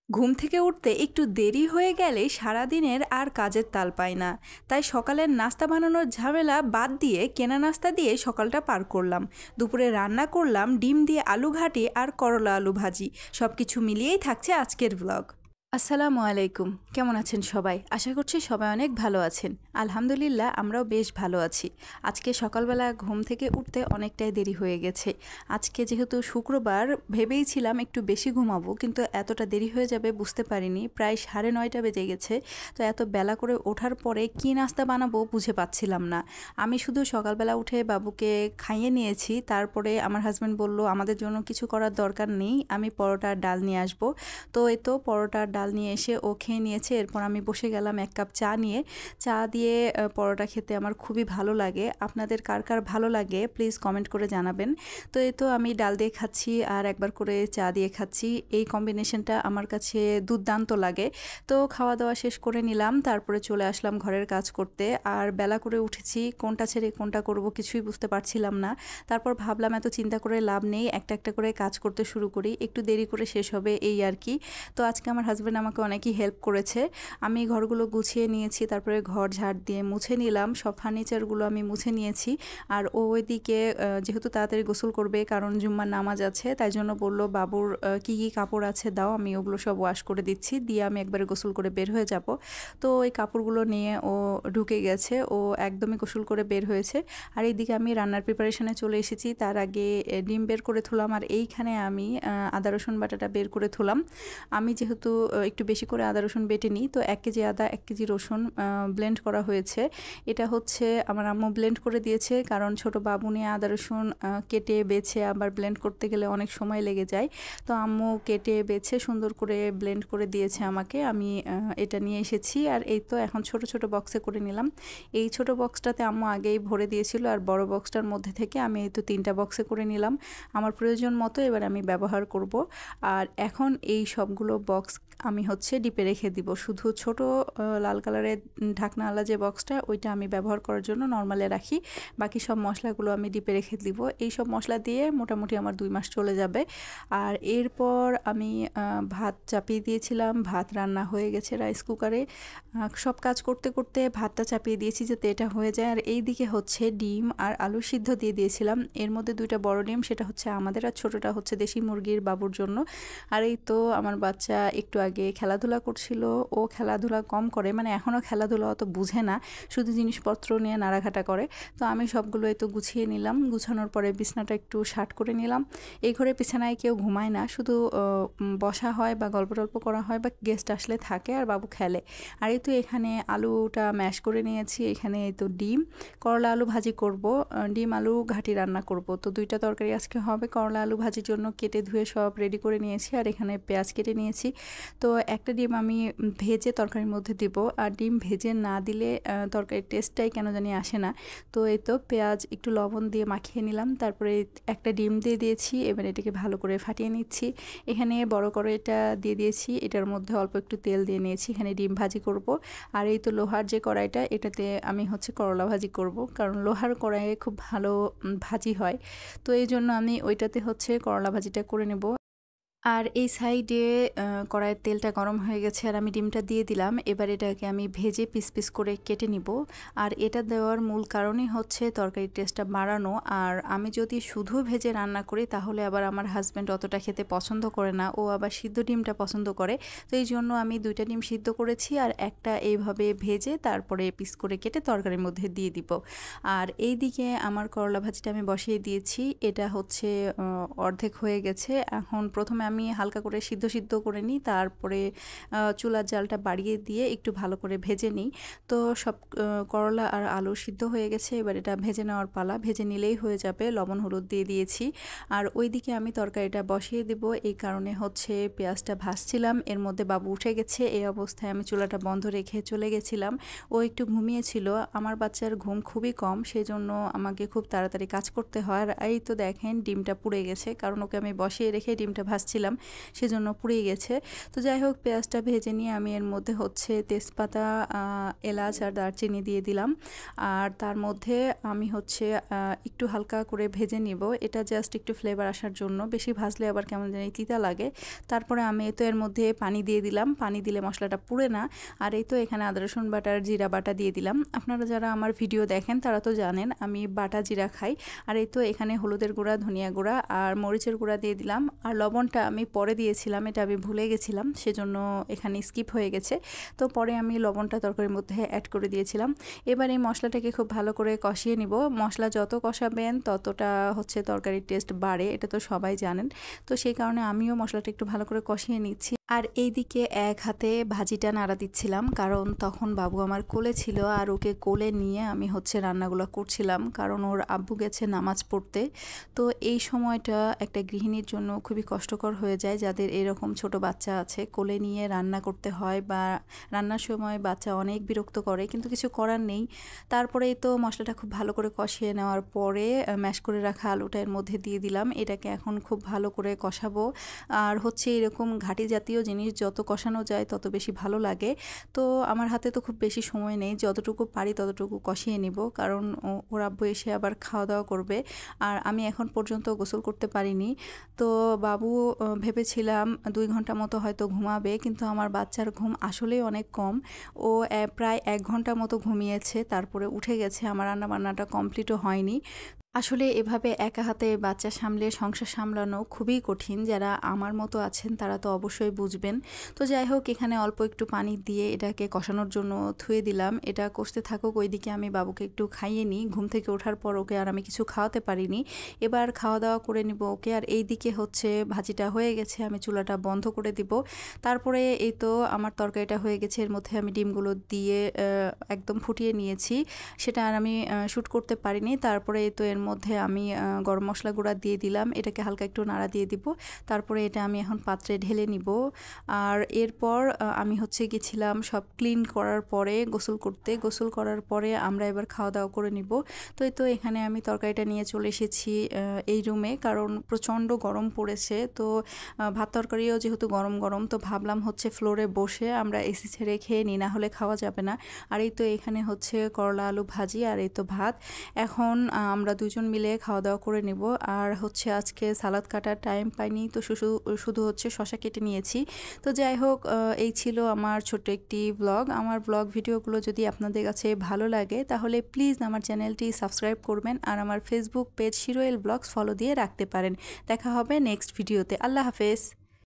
ঘুম থেকে উঠতে একটু দেরি হয়ে গেলে সারাদিনের আর কাজের তাল পায় না। তাই সকালের নাস্তা বানানোর ঝামেলা বাদ দিয়ে কেনা নাস্তা দিয়ে সকালটা পার করলাম। দুপুরে রান্না করলাম ডিম দিয়ে আলু ঘাটি আর করলা আলু ভাজি। সব কিছু মিলিয়েই থাকছে আজকের ব্লগ। আসসালামু আলাইকুম, কেমন আছেন সবাই? আশা করছি সবাই অনেক ভালো আছেন। আলহামদুলিল্লাহ, আমরাও বেশ ভালো আছি। আজকে সকালবেলা ঘুম থেকে উঠতে অনেকটাই দেরি হয়ে গেছে। আজকে যেহেতু শুক্রবার, ভেবেই ছিলাম একটু বেশি ঘুমাবো, কিন্তু এতটা দেরি হয়ে যাবে বুঝতে পারিনি। প্রায় 9:30 বেজে গেছে। তো এত বেলা করে ওঠার পরে কী নাস্তা বানাবো বুঝে পাচ্ছিলাম না। আমি শুধু সকালবেলা উঠে বাবুকে খাইয়ে নিয়েছি। তারপরে আমার হাজব্যান্ড বলল আমাদের জন্য কিছু করার দরকার নেই, আমি পরোটা আর ডাল নিয়ে আসবো। তো এই তো পরোটা ডাল নিয়ে এসে ও খেয়ে নিয়েছে। এরপর আমি বসে গেলাম এক কাপ চা নিয়ে। চা দিয়ে পরোটা খেতে আমার খুবই ভালো লাগে। আপনাদের কার কার ভালো লাগে প্লিজ কমেন্ট করে জানাবেন। তো এই তো আমি ডাল দিয়ে খাচ্ছি আর একবার করে চা দিয়ে খাচ্ছি। এই কম্বিনেশনটা আমার কাছে দুর্দান্ত লাগে। তো খাওয়া দাওয়া শেষ করে নিলাম, তারপরে চলে আসলাম ঘরের কাজ করতে। আর বেলা করে উঠেছি, কোনটা ছেড়ে কোনটা করব কিছুই বুঝতে পারছিলাম না। তারপর ভাবলাম এত চিন্তা করে লাভ নেই, একটা একটা করে কাজ করতে শুরু করি, একটু দেরি করে শেষ হবে এই আর কি। তো আজকে আমার হাজব্যান্ড আমাকে অনেকই হেল্প করেছে। আমি ঘরগুলো গুছিয়ে নিয়েছি, তারপরে ঘর ঝাড় দিয়ে মুছে নিলাম, সব ফার্নিচারগুলো আমি মুছে নিয়েছি। আর ও ওইদিকে যেহেতু তাড়াতাড়ি গোসল করবে কারণ জুম্মার নামাজ আছে, তাই জন্য বলল বাবুর কি কি কাপড় আছে দাও, আমি ওগুলো সব ওয়াশ করে দিচ্ছি, দিয়ে আমি একবারে গোসল করে বের হয়ে যাব। তো ওই কাপড়গুলো নিয়ে ও ঢুকে গেছে, ও একদমই গোসল করে বের হয়েছে। আর এইদিকে আমি রান্নার প্রিপারেশনে চলে এসেছি। তার আগে ডিম বের করে থুলাম, আর এইখানে আমি আদা রসুন বাটাটা বের করে থুলাম। আমি যেহেতু একটু বেশি করে আদা রসুন বেটে নিই, তো 1 কেজি আদা 1 কেজি রসুন ব্লেন্ড করা হয়েছে। এটা হচ্ছে আমার আম্মু ব্লেন্ড করে দিয়েছে, কারণ ছোট বাবু নিয়ে আদা রসুন কেটে বেছে আবার ব্লেন্ড করতে গেলে অনেক সময় লেগে যায়। তো আম্মু কেটে বেছে সুন্দর করে ব্লেন্ড করে দিয়েছে আমাকে। আমি এটা নিয়ে এসেছি, আর এই তো এখন ছোট ছোট বক্সে করে নিলাম। এই ছোট বক্সটাতে আম্মু আগেই ভরে দিয়েছিল, আর বড় বক্সটার মধ্যে থেকে আমি এই তো 3টা বক্সে করে নিলাম। আমার প্রয়োজন মতো এবার আমি ব্যবহার করব। আর এখন এই সবগুলো বক্স আমি হচ্ছে ডিপে রেখে দিব। শুধু ছোট লাল কালারের ঢাকনাওয়ালা যে বক্সটা, ওইটা আমি ব্যবহার করার জন্য নর্মালে রাখি। বাকি সব মশলাগুলো আমি ডিপে রেখে দিব। এই সব মশলা দিয়ে মোটামুটি আমার 2 মাস চলে যাবে। আর এরপর আমি ভাত চাপিয়ে দিয়েছিলাম, ভাত রান্না হয়ে গেছে রাইস কুকারে। সব কাজ করতে করতে ভাতটা চাপিয়ে দিয়েছি যাতে এটা হয়ে যায়। আর এই দিকে হচ্ছে ডিম আর আলু সিদ্ধ দিয়ে দিয়েছিলাম। এর মধ্যে 2টা বড় ডিম, সেটা হচ্ছে আমাদের, আর ছোটোটা হচ্ছে দেশি মুরগির বাবুর জন্য। আর এই তো আমার বাচ্চা একটু আগে খেলাধুলা করছিল। ও খেলাধুলা কম করে, মানে এখনও খেলাধুলা অত বুঝে না, শুধু জিনিসপত্র নিয়ে নাড়াঘাটা করে। তো আমি সবগুলো এই তো গুছিয়ে নিলাম। গুছানোর পরে বিছানাটা একটু শার্ট করে নিলাম। এই ঘরে বিছানায় কেউ ঘুমায় না, শুধু বসা হয় বা গল্প টল্প করা হয় বা গেস্ট আসলে থাকে, আর বাবু খেলে। আর এই তো এখানে আলুটা ম্যাশ করে নিয়েছি। এখানে এই তো ডিম, করলা আলু ভাজি করব, ডিম আলু ঘাটি রান্না করব। তো 2টা তরকারি আজকে হবে। করলা আলু ভাজির জন্য কেটে ধুয়ে সব রেডি করে নিয়েছি, আর এখানে পেঁয়াজ কেটে নিয়েছি। তো একটা ডিম আমি ভেজে তরকারির মধ্যে দিব, আর ডিম ভেজে না দিলে তরকারির টেস্টটাই কেন জানি আসে না। তো এই তো পেঁয়াজ একটু লবণ দিয়ে মাখিয়ে নিলাম, তারপরে একটা ডিম দিয়ে দিয়েছি। এবার এটাকে ভালো করে ফাটিয়ে নিচ্ছি। এখানে বড় করে এটা দিয়ে দিয়েছি, এটার মধ্যে অল্প একটু তেল দিয়ে নিয়েছি। এখানে ডিম ভাজি করব। আর এই তো লোহার যে কড়াইটা, এটাতে আমি হচ্ছে করলা ভাজি করব, কারণ লোহার কড়াইয়ে খুব ভালো ভাজি হয়। তো এই জন্য আমি ওইটাতে হচ্ছে করলা ভাজিটা করে নেব। আর এই সাইডে কড়াইয়ের তেলটা গরম হয়ে গেছে, আর আমি ডিমটা দিয়ে দিলাম। এবার এটাকে আমি ভেজে পিস পিস করে কেটে নিব। আর এটা দেওয়ার মূল কারণই হচ্ছে তরকারির টেস্টটা বাড়ানো। আর আমি যদি শুধু ভেজে রান্না করি তাহলে আবার আমার হাজব্যান্ড অতটা খেতে পছন্দ করে না, ও আবার সিদ্ধ ডিমটা পছন্দ করে। তো এই জন্য আমি 2টা ডিম সিদ্ধ করেছি, আর একটা এইভাবে ভেজে তারপরে পিস করে কেটে তরকারির মধ্যে দিয়ে দিব। আর এই দিকে আমার করলা ভাজিটা আমি বসিয়ে দিয়েছি। এটা হচ্ছে অর্ধেক হয়ে গেছে। এখন প্রথমে আমি হালকা করে সিদ্ধ সিদ্ধ করে নিই, তারপরে চুলার জালটা বাড়িয়ে দিয়ে একটু ভালো করে ভেজে নিই। তো সব করলা আর আলু সিদ্ধ হয়ে গেছে, এবার এটা ভেজে নেওয়ার পালা। ভেজে নিলেই হয়ে যাবে। লবণ হলুদ দিয়ে দিয়েছি। আর ওইদিকে আমি তরকারিটা বসিয়ে দেব। এই কারণে হচ্ছে পেঁয়াজটা ভাজছিলাম, এর মধ্যে বাবু উঠে গেছে। এই অবস্থায় আমি চুলাটা বন্ধ রেখে চলে গেছিলাম। ও একটু ঘুমিয়েছিল। আমার বাচ্চার ঘুম খুবই কম, সেই জন্য আমাকে খুব তাড়াতাড়ি কাজ করতে হয়। আর এই তো দেখেন ডিমটা পুড়ে গেছে, কারণ ওকে আমি বসিয়ে রেখে ডিমটা ভাজছিলাম। দিয়েছিলাম, সেজন্য পুড়ে গেছে। তো যাই হোক, পেঁয়াজটা ভেজে নিয়ে আমি এর মধ্যে হচ্ছে তেজপাতা, এলাচ আর দারচিনি দিয়ে দিলাম। আর তার মধ্যে আমি হচ্ছে একটু হালকা করে ভেজে নিব, এটা জাস্ট একটু ফ্লেভার আসার জন্য, বেশি ভাজলে আবার কেমন জানি তিতা লাগে। তারপরে আমি তো এর মধ্যে পানি দিয়ে দিলাম, পানি দিলে মশলাটা পুড়ে না। আর এই তো এখানে আদা রসুন বাটা আর জিরা বাটা দিয়ে দিলাম। আপনারা যারা আমার ভিডিও দেখেন তারা তো জানেন আমি বাটা জিরা খাই। আর এই তো এখানে হলুদের গুঁড়া, ধনিয়া গুঁড়া আর মরিচের গুঁড়া দিয়ে দিলাম। আর লবণটা আমি পরে দিয়েছিলাম, এটা আমি ভুলে গেছিলাম, সেজন্য এখানে স্কিপ হয়ে গেছে। তো পরে আমি লবণটা তরকারির মধ্যে অ্যাড করে দিয়েছিলাম। এবার এই মশলাটাকে খুব ভালো করে কষিয়ে নিব। মশলা যত কষাবেন ততটা হচ্ছে তরকারির টেস্ট বাড়ে, এটা তো সবাই জানেন। তো সেই কারণে আমিও মশলাটা একটু ভালো করে কষিয়ে নিচ্ছি। আর এইদিকে এক হাতে ভাজিটা নাড়া দিচ্ছিলাম, কারণ তখন বাবু আমার কোলে ছিল আর ওকে কোলে নিয়ে আমি হচ্ছে রান্নাগুলো করছিলাম, কারণ ওর আব্বু গেছে নামাজ পড়তে। তো এই সময়টা একটা গৃহিণীর জন্য খুবই কষ্টকর হয়ে যায়, যাদের এরকম ছোট বাচ্চা আছে, কোলে নিয়ে রান্না করতে হয় বা রান্নার সময় বাচ্চা অনেক বিরক্ত করে, কিন্তু কিছু করার নেই। তারপরেই তো মশলাটা খুব ভালো করে কষিয়ে নেওয়ার পরে ম্যাশ করে রাখা আলুটা এর মধ্যে দিয়ে দিলাম। এটাকে এখন খুব ভালো করে কষাবো। আর হচ্ছে এরকম ঘাটি জাতীয় জিনিস যত কষানো যায় তত বেশি ভালো লাগে। তো আমার হাতে তো খুব বেশি সময় নেই, যতটুকু পারি ততটুকু কষিয়ে নিব, কারণ ওর আব্বু এসে আবার খাওয়া দাওয়া করবে। আর আমি এখন পর্যন্ত গোসল করতে পারিনি। তো বাবু ভেবেছিলাম 2 ঘন্টা মতো হয়তো ঘুমাবে, কিন্তু আমার বাচ্চার ঘুম আসলেই অনেক কম। ও প্রায় 1 ঘন্টা মতো ঘুমিয়েছে, তারপরে উঠে গেছে। আমার রান্নাবান্নাটা কমপ্লিটও হয়নি। আসলে এভাবে একা হাতে বাচ্চা সামলে সংসার সামলানো খুবই কঠিন, যারা আমার মতো আছেন তারা তো অবশ্যই বুঝবেন। তো যাই হোক, এখানে অল্প একটু পানি দিয়ে এটাকে কষানোর জন্য থুয়ে দিলাম। এটা কষতে থাকুক, ওইদিকে আমি বাবুকে একটু খাইয়ে নিই। ঘুম থেকে ওঠার পর ওকে আর আমি কিছু খাওয়াতে পারিনি, এবার খাওয়া দাওয়া করে নিব ওকে। আর এই দিকে হচ্ছে ভাজিটা হয়ে গেছে, আমি চুলাটা বন্ধ করে দিব। তারপরে এই তো আমার তরকারিটা হয়ে গেছে, এর মধ্যে আমি ডিমগুলো দিয়ে একদম ফুটিয়ে নিয়েছি, সেটা আর আমি শ্যুট করতে পারিনি। তারপরে এই তো এর মধ্যে আমি গরম মশলা গুঁড়া দিয়ে দিলাম, এটাকে হালকা একটু নাড়া দিয়ে দিব। তারপরে এটা আমি এখন পাত্রে ঢেলে নিব। আর এরপর আমি হচ্ছে গেছিলাম সব ক্লিন করার পরে গোসল করতে। গোসল করার পরে আমরা এবার খাওয়া দাওয়া করে নিব। তো এই তো এখানে আমি তরকারিটা নিয়ে চলে এসেছি এই রুমে, কারণ প্রচণ্ড গরম পড়েছে। তো ভাত তরকারিও যেহেতু গরম গরম, তো ভাবলাম হচ্ছে ফ্লোরে বসে আমরা এসি ছেড়ে খেয়ে নিই, না হলে খাওয়া যাবে না। আর এই তো এখানে হচ্ছে করলা আলু ভাজি আর এই তো ভাত। এখন আমরা দুজন মিলে খাওয়া দাওয়া করে নেব। আর হচ্ছে আজকে সালাদ কাটার টাইম পাইনি, তো শুধু হচ্ছে শসা কেটে নিয়েছি। তো যাই হোক, এই ছিল আমার ছোট্ট একটি ব্লগ। আমার ব্লগ ভিডিওগুলো যদি আপনাদের কাছে ভালো লাগে তাহলে প্লিজ আমার চ্যানেলটি সাবস্ক্রাইব করবেন, আর আমার ফেসবুক পেজ শিরোয়েল ব্লগস ফলো দিয়ে রাখতে পারেন। দেখা হবে নেক্সট ভিডিওতে। আল্লাহ হাফেজ।